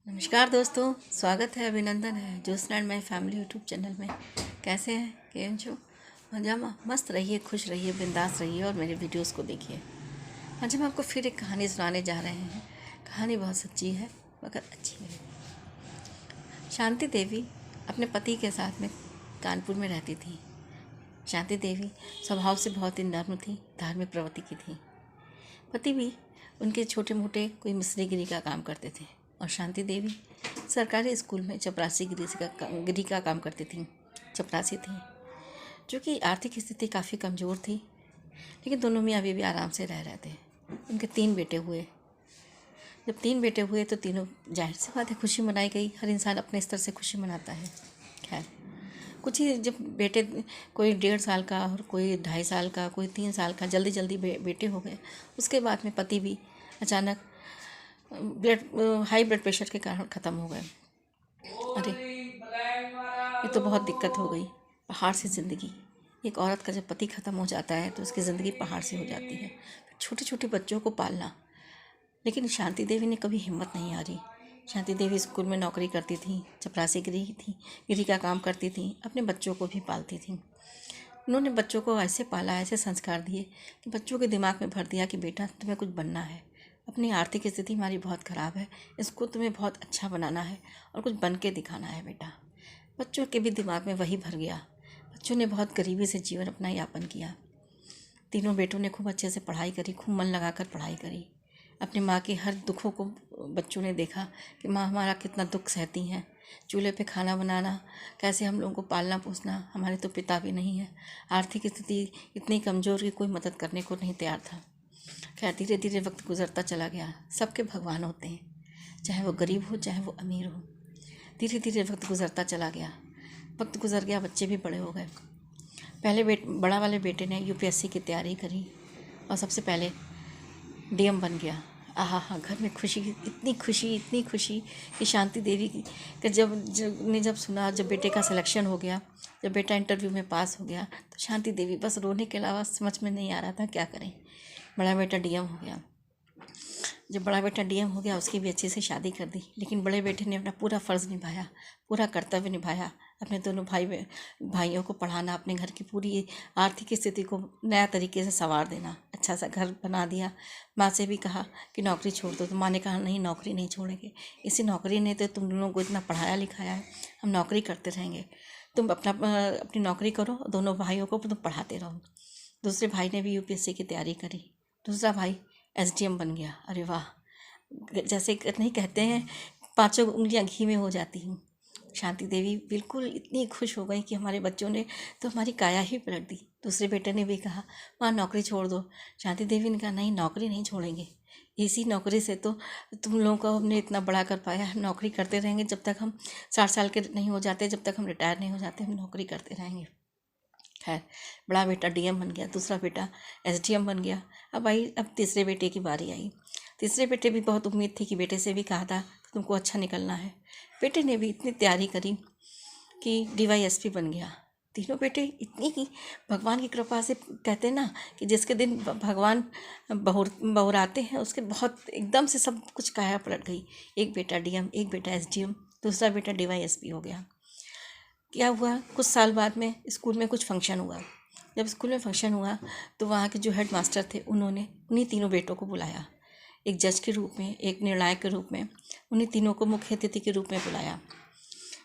नमस्कार दोस्तों, स्वागत है, अभिनंदन है Jyotsna and my family YouTube channel में। कैसे हैं? केम छो? मजामा मस्त रहिए, खुश रहिए, बिंदास रहिए और मेरे वीडियोस को देखिए। आज हम आपको फिर एक कहानी सुनाने जा रहे हैं। कहानी बहुत सच्ची है मगर अच्छी है। शांति देवी अपने पति के साथ में कानपुर में रहती थी। शांति देवी स्वभाव से बहुत ही नर्म थी, धार्मिक प्रवृत्ति की थी। पति भी उनके छोटे मोटे कोई मिस्त्रीगिरी का काम करते थे और शांति देवी सरकारी स्कूल में गिरी का काम करती थी। चपरासी थी, जो कि आर्थिक स्थिति काफ़ी कमज़ोर थी, लेकिन दोनों मियाँ बीवी आराम से रह रहे थे। उनके 3 बेटे हुए। जब 3 बेटे हुए तो तीनों, जाहिर सी बात है, खुशी मनाई गई। हर इंसान अपने स्तर से खुशी मनाता है। खैर, कुछ ही जब बेटे, कोई 1.5 साल का और कोई 2.5 साल का, कोई 3 साल का, जल्दी जल्दी बेटे हो गए। उसके बाद में पति भी अचानक हाई ब्लड प्रेशर के कारण ख़त्म हो गए। अरे, ये तो बहुत दिक्कत हो गई। पहाड़ से ज़िंदगी। एक औरत का जब पति ख़त्म हो जाता है तो उसकी ज़िंदगी पहाड़ से हो जाती है। छोटे छोटे बच्चों को पालना। लेकिन शांति देवी ने कभी हिम्मत नहीं हारी। शांति देवी स्कूल में नौकरी करती थी, चपरासी गिरी का काम करती थी, अपने बच्चों को भी पालती थी। उन्होंने बच्चों को ऐसे पाला, ऐसे संस्कार दिए कि बच्चों के दिमाग में भर दिया कि बेटा, तुम्हें कुछ बनना है। अपनी आर्थिक स्थिति हमारी बहुत ख़राब है, इसको तुम्हें बहुत अच्छा बनाना है और कुछ बन के दिखाना है बेटा। बच्चों के भी दिमाग में वही भर गया। बच्चों ने बहुत गरीबी से जीवन अपना यापन किया। तीनों बेटों ने खूब अच्छे से पढ़ाई करी, खूब मन लगाकर पढ़ाई करी। अपनी माँ के हर दुखों को बच्चों ने देखा कि माँ हमारा कितना दुख सहती हैं। चूल्हे पे खाना बनाना, कैसे हम लोगों को पालना पोसना। हमारे तो पिता भी नहीं है, आर्थिक स्थिति इतनी कमज़ोर कि कोई मदद करने को नहीं तैयार था। खैर, धीरे धीरे वक्त गुजरता चला गया। सबके भगवान होते हैं, चाहे वो गरीब हो चाहे वो अमीर हो। धीरे धीरे वक्त गुजरता चला गया। वक्त गुजर गया, बच्चे भी बड़े हो गए। पहले बड़ा वाले बेटे ने यूपीएससी की तैयारी करी और सबसे पहले डीएम बन गया। आहा हा, घर में खुशी, इतनी खुशी कि शांति देवी कि जब सुना, जब बेटे का सिलेक्शन हो गया, जब बेटा इंटरव्यू में पास हो गया, तो शांति देवी बस रोने के अलावा समझ में नहीं आ रहा था क्या करें। बड़ा बेटा डीएम हो गया। जब बड़ा बेटा डीएम हो गया, उसकी भी अच्छे से शादी कर दी। लेकिन बड़े बेटे ने अपना पूरा फ़र्ज़ निभाया, पूरा कर्तव्य निभाया। अपने दोनों भाइयों को पढ़ाना, अपने घर की पूरी आर्थिक स्थिति को नया तरीके से संवार देना, अच्छा सा घर बना दिया। माँ से भी कहा कि नौकरी छोड़ दो, तो माँ ने कहा नहीं, नौकरी नहीं छोड़ेंगे। इसी नौकरी ने तो तुम लोगों को इतना पढ़ाया लिखाया है, हम नौकरी करते रहेंगे। तुम अपनी नौकरी करो, दोनों भाइयों को तुम पढ़ाते रहो। दूसरे भाई ने भी यूपीएससी की तैयारी करी। दूसरा भाई एसडीएम बन गया। अरे वाह, जैसे नहीं कहते हैं, 5 उंगलियां घी में हो जाती हैं। शांति देवी बिल्कुल इतनी खुश हो गई कि हमारे बच्चों ने तो हमारी काया ही पलट दी। दूसरे बेटे ने भी कहा, माँ नौकरी छोड़ दो। शांति देवी ने कहा, नहीं, नौकरी नहीं छोड़ेंगे। इसी नौकरी से तो तुम लोगों को हमने इतना बड़ा कर पाया। हम नौकरी करते रहेंगे जब तक हम 60 साल के नहीं हो जाते, जब तक हम रिटायर नहीं हो जाते, हम नौकरी करते रहेंगे। खैर, बड़ा बेटा डीएम बन गया, दूसरा बेटा एसडीएम बन गया। अब तीसरे बेटे की बारी आई। तीसरे बेटे भी बहुत उम्मीद थी कि बेटे से भी कहा था कि तुमको अच्छा निकलना है। बेटे ने भी इतनी तैयारी करी कि डीवाईएसपी बन गया। तीनों बेटे इतनी की भगवान की कृपा से, कहते हैं ना कि जिसके दिन भगवान बहुराते हैं, उसके बहुत एकदम से सब कुछ काया पलट गई। एक बेटा डीएम, एक बेटा एसडीएम, दूसरा बेटा डीवाईएसपी हो गया। क्या हुआ, कुछ साल बाद में स्कूल में कुछ फंक्शन हुआ। जब स्कूल में फंक्शन हुआ तो वहाँ के जो हेड मास्टर थे, उन्होंने उन्हीं तीनों बेटों को बुलाया, एक जज के रूप में, एक निर्णायक के रूप में। उन्हीं तीनों को मुख्य अतिथि के रूप में बुलाया।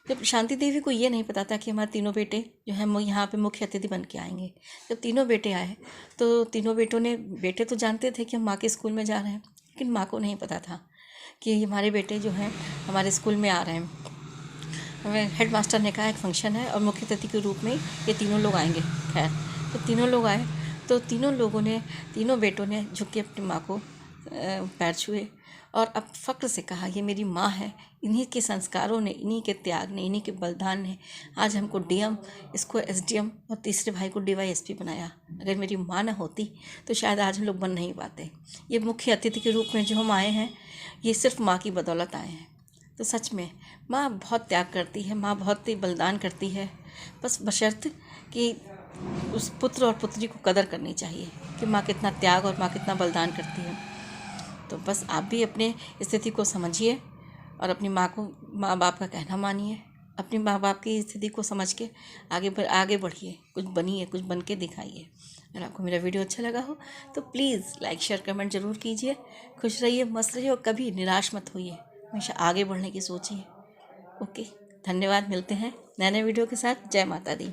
जब शांति देवी को ये नहीं पता था कि हमारे तीनों बेटे जो हैं वो यहाँ पे मुख्य अतिथि बन के आएंगे। जब तीनों बेटे आए तो तीनों बेटे तो जानते थे कि हम माँ के स्कूल में जा रहे हैं, लेकिन माँ को नहीं पता था कि हमारे बेटे जो हैं हमारे स्कूल में आ रहे हैं। हेड मास्टर ने कहा एक फंक्शन है और मुख्य अतिथि के रूप में ये तीनों लोग आएंगे। खैर, तो तीनों लोग आए तो तीनों बेटों ने झुक के अपनी माँ को पैर छुए और अब फ़क्र से कहा, ये मेरी माँ है। इन्हीं के संस्कारों ने, इन्हीं के त्याग ने, इन्हीं के बलिदान ने आज हमको डीएम, इसको एसडीएम और तीसरे भाई को डीवाईएसपी बनाया। अगर मेरी माँ न होती तो शायद आज हम लोग बन नहीं पाते। ये मुख्य अतिथि के रूप में जो हम आए हैं, ये सिर्फ माँ की बदौलत आए हैं। तो सच में माँ बहुत त्याग करती है, माँ बहुत ही बलिदान करती है। बस बशर्त कि उस पुत्र और पुत्री को कदर करनी चाहिए कि माँ कितना त्याग और माँ कितना बलिदान करती है। तो बस आप भी अपने स्थिति को समझिए और अपनी माँ को, माँ बाप का कहना मानिए, अपनी माँ बाप की स्थिति को समझ के आगे बढ़िए, कुछ बनिए, कुछ बन के दिखाइए। अगर आपको मेरा वीडियो अच्छा लगा हो तो प्लीज़ लाइक शेयर कमेंट ज़रूर कीजिए। खुश रहिए, मस्त रहिए और कभी निराश मत होइए, हमेशा आगे बढ़ने की सोचिए। ओके, धन्यवाद। मिलते हैं नए नए वीडियो के साथ। जय माता दी।